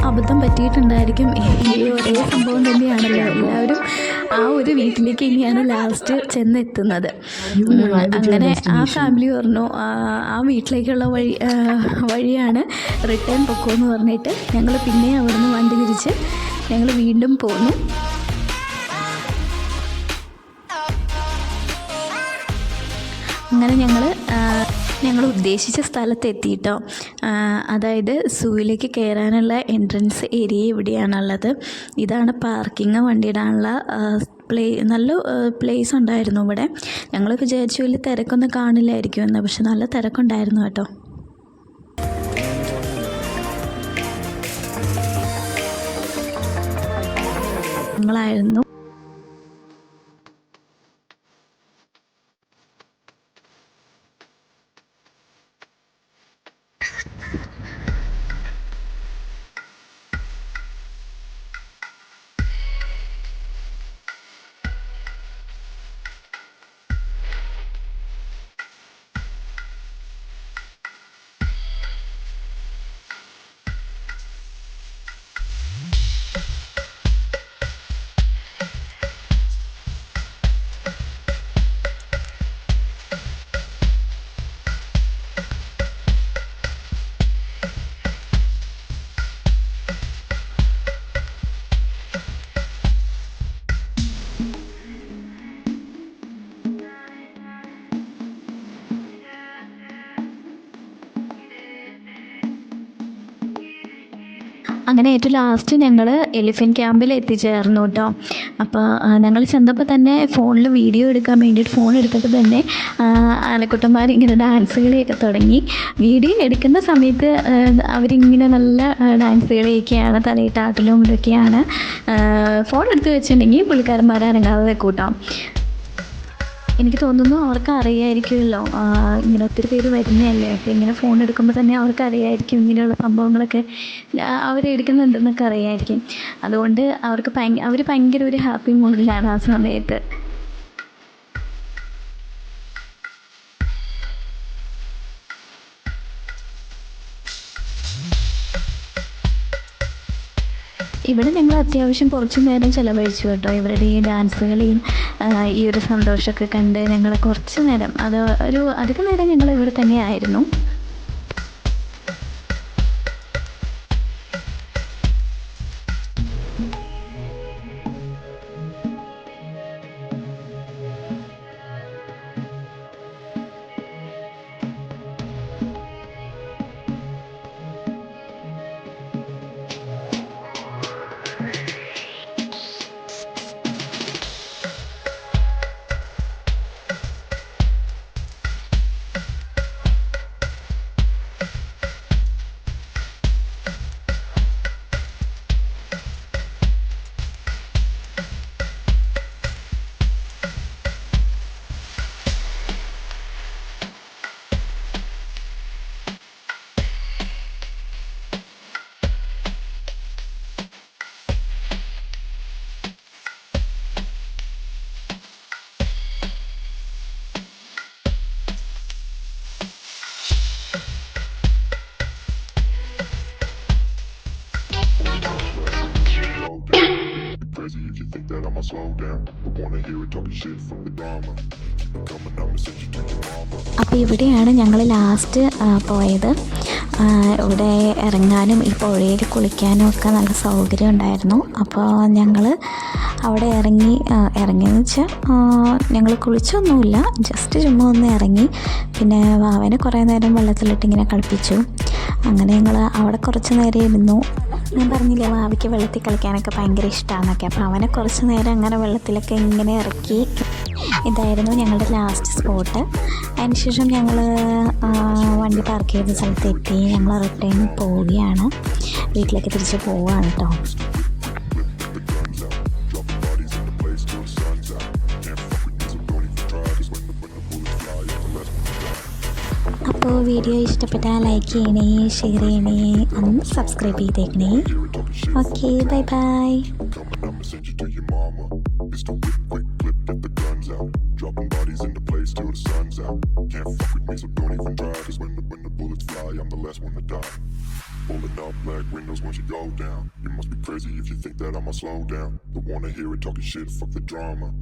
അബദ്ധം പറ്റിയിട്ടുണ്ടായിരിക്കും. ഈ ഒരേ സംഭവം തന്നെയാണല്ലോ, എല്ലാവരും ആ ഒരു വീട്ടിലേക്ക് ഇനിയാണ് ലാസ്റ്റ് ചെന്നെത്തുന്നത്. അങ്ങനെ ആ ഫാമിലി പറഞ്ഞു ആ വീട്ടിലേക്കുള്ള വഴിയാണ്, റിട്ടേൺ പൊക്കോന്ന് പറഞ്ഞിട്ട് ഞങ്ങൾ പിന്നെ അവിടുന്ന് വണ്ടി തിരിച്ച് ഞങ്ങൾ വീണ്ടും പോന്നു. അങ്ങനെ ഞങ്ങൾ ഉദ്ദേശിച്ച സ്ഥലത്ത് എത്തിയിട്ടോ. അതായത് സൂവിലേക്ക് കയറാനുള്ള എൻട്രൻസ് ഏരിയ ഇവിടെയാണുള്ളത്. ഇതാണ് പാർക്കിംഗ്, വണ്ടി ഇടാനുള്ള നല്ല പ്ലേസ് ഉണ്ടായിരുന്നു ഇവിടെ. ഞങ്ങൾ വിചാരിച്ചു വലിയ തിരക്കൊന്നും കാണില്ലായിരിക്കും എന്ന്, പക്ഷെ നല്ല തിരക്കുണ്ടായിരുന്നു കേട്ടോ. ഞങ്ങളായിരുന്നു അങ്ങനെ ഏറ്റവും ലാസ്റ്റ് ഞങ്ങൾ എലിഫൻറ്റ് ക്യാമ്പിൽ എത്തിച്ചേർന്നു കേട്ടോ. അപ്പോൾ ഞങ്ങൾ ചെന്നപ്പോൾ തന്നെ ഫോണിൽ വീഡിയോ എടുക്കാൻ വേണ്ടിയിട്ട് ഫോൺ എടുത്തിട്ട് തന്നെ ആനക്കുട്ടന്മാർ ഇങ്ങനെ ഡാൻസ് കളിയൊക്കെ തുടങ്ങി. വീഡിയോ എടുക്കുന്ന സമയത്ത് അവരിങ്ങനെ നല്ല ഡാൻസ് കളിയൊക്കെയാണ്, തലയിട്ടാട്ടലും ഇതൊക്കെയാണ്. ഫോൺ എടുത്ത് വെച്ചിട്ടുണ്ടെങ്കിൽ പുള്ളിക്കാരന്മാർ അനങ്ങാതെ കൂട്ടാം. എനിക്ക് തോന്നുന്നു അവർക്ക് അറിയാമായിരിക്കുമല്ലോ, ഇങ്ങനെ ഒത്തിരി പേര് വരുന്നതല്ലേ. അപ്പോൾ ഇങ്ങനെ ഫോൺ എടുക്കുമ്പോൾ തന്നെ അവർക്ക് അറിയാമായിരിക്കും ഇങ്ങനെയുള്ള സംഭവങ്ങളൊക്കെ അവരെടുക്കുന്നുണ്ടെന്നൊക്കെ അറിയാമായിരിക്കും. അതുകൊണ്ട് അവർ ഭയങ്കര ഒരു ഹാപ്പി മൂഡിലാണ് ആ സമയത്ത്. ഇവിടെ ഞങ്ങൾ അത്യാവശ്യം കുറച്ച് നേരം ചിലവഴിച്ചു കേട്ടോ. ഇവരുടെ ഈ ഡാൻസ് കളിയും ഈ ഒരു സന്തോഷമൊക്കെ കണ്ട് ഞങ്ങൾ കുറച്ച് നേരം, ഒരു അധിക നേരം ഞങ്ങൾ ഇവിടെ തന്നെയായിരുന്നു. If you think that I'ma slow down, I wanna hear it talking shit from the drama. Coming up and send you to your mama. അപ്പോൾ ഇവിടെയാണ് ഞങ്ങൾ ലാസ്റ്റ് പോയത്. ഇവിടെ ഇറങ്ങാനും ഈ പുഴയിൽ കുളിക്കാനും ഒക്കെ നല്ല സൗകര്യം ഉണ്ടായിരുന്നു. അപ്പോൾ ഞങ്ങൾ അവിടെ ഇറങ്ങിയെന്ന് വെച്ചാൽ ഞങ്ങൾ കുളിച്ചൊന്നുമില്ല, ജസ്റ്റ് ചുമ്മാ ഒന്ന് ഇറങ്ങി. പിന്നെ വാവനെ കുറേ നേരം വെള്ളത്തിലിട്ട് ഇങ്ങനെ കളിപ്പിച്ചു. അങ്ങനെ ഞങ്ങൾ അവിടെ കുറച്ച് നേരം ഇരുന്നു. ഞാൻ പറഞ്ഞില്ലേ വാവയ്ക്ക് വെള്ളത്തിൽ കളിക്കാനൊക്കെ ഭയങ്കര ഇഷ്ടമാണെന്നൊക്കെ. അപ്പോൾ അവനെ കുറച്ച് നേരം അങ്ങനെ വെള്ളത്തിലൊക്കെ ഇങ്ങനെ ഇറക്കി. ഇതായിരുന്നു ഞങ്ങളുടെ ലാസ്റ്റ് സ്പോട്ട്. അതിനുശേഷം ഞങ്ങൾ വണ്ടി പാർക്ക് ചെയ്ത സ്ഥലത്തെത്തി. ഞങ്ങൾ റിട്ടേൺ പോവുകയാണ്, വീട്ടിലേക്ക് തിരിച്ച് പോവുകയാണ് കേട്ടോ. അപ്പോൾ വീഡിയോ ഇഷ്ടപ്പെട്ടാൽ ലൈക്ക് ചെയ്യണേ, ഷെയർ ചെയ്യണേ, ഒന്ന് സബ്സ്ക്രൈബ് ചെയ്തേക്കണേ. Okay, bye bye. Dropping bodies into place till the sun's out. Can't fuck with me, so don't even try. 'Cause when the bullets fly, I'm the last one to die. Rolling up black windows once you go down. You must be crazy if you think that I'ma slow down. Don't wanna hear it talking shit, fuck the drama.